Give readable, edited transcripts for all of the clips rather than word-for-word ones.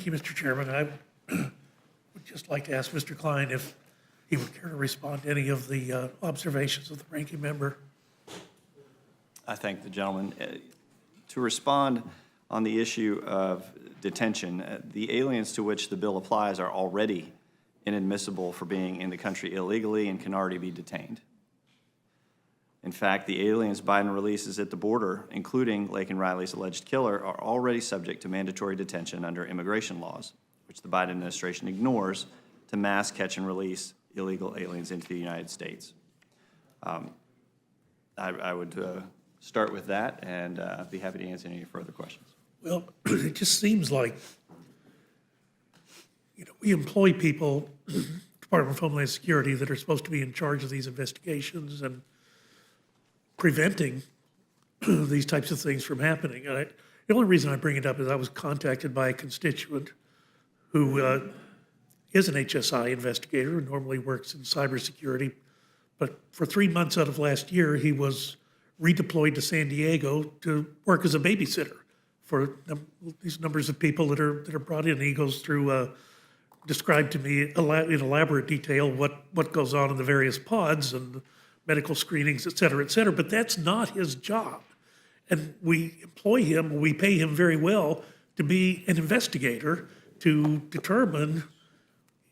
Thank you, Mr. Chairman. I would just like to ask Mr. Cline if he would care to respond to any of the observations of the ranking member. I thank the gentleman. To respond on the issue of detention, the aliens to which the bill applies are already inadmissible for being in the country illegally and can already be detained. In fact, the aliens Biden releases at the border, including Laken Riley's alleged killer, are already subject to mandatory detention under immigration laws, which the Biden administration ignores to mass catch and release illegal aliens into the United States. I would start with that and be happy to answer any further questions. Well, it just seems like, we employ people, Department of Homeland Security, that are supposed to be in charge of these investigations and preventing these types of things from happening. And the only reason I bring it up is I was contacted by a constituent who is an HSI investigator and normally works in cybersecurity. But for 3 months out of last year, he was redeployed to San Diego to work as a babysitter for these numbers of people that are brought in. He goes through, described to me in elaborate detail what goes on in the various pods and medical screenings, et cetera, but that's not his job. And we employ him, we pay him very well to be an investigator to determine,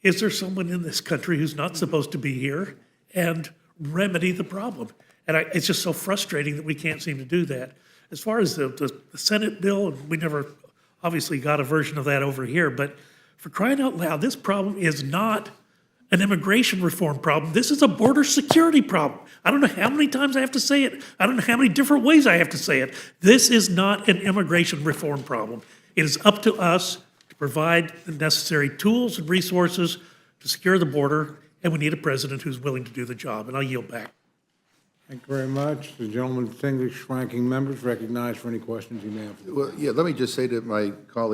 is there someone in this country who's not supposed to be here, and remedy the problem. And it's just so frustrating that we can't seem to do that. As far as the Senate bill, we never obviously got a version of that over here, but for crying out loud, this problem is not an immigration reform problem. This is a border security problem. I don't know how many times I have to say it. I don't know how many different ways I have to say it. This is not an immigration reform problem. It is up to us to provide the necessary tools and resources to secure the border, and we need a president who's willing to do the job, and I'll yield back. Thank you very much. The gentleman, distinguished ranking members, recognized for any questions you may have. Well, yeah, let me just say to my colleague,